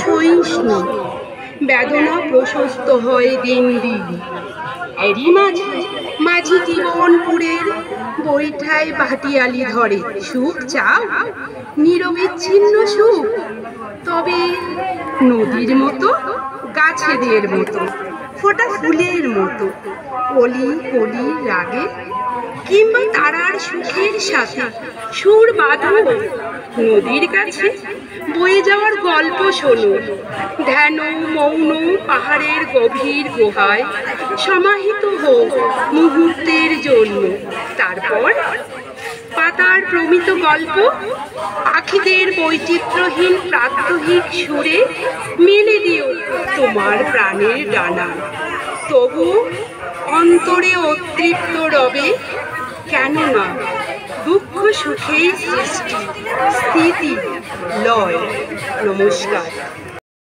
সহিষ্ণু, বেদনা প্রশস্ত হয় দিন দিন। এরই মাঝে মাঝি জীবনপুরের বৈঠায় ভাটিয়ালি ধরে। সুখ চাও, নিরবিচ্ছিন্ন সুখ, তবে নদীর মতো, গাছেদের মতো, ফোটা ফুলের মতো, কলি কলি রাগে, কিংবা তারার সুখের সাথে সুর বাঁধো। নদীর কাছে বয়ে যাওয়ার গল্প শোনো, ধ্যান মৌন পাহাড়ের গভীর গুহায় সমাহিত হোক মুহূর্তের জন্য। তারপর পাতার প্রমিত গল্প পাখিদের বৈচিত্র্যহীন প্রাত্যহিক সুরে মেলে দিও তোমার প্রাণের ডানা। তবু অন্তরে অতৃপ্ত রবে, কেননা দুঃখ সুখেই সৃষ্টি, স্থিতি, লয়। নমস্কার।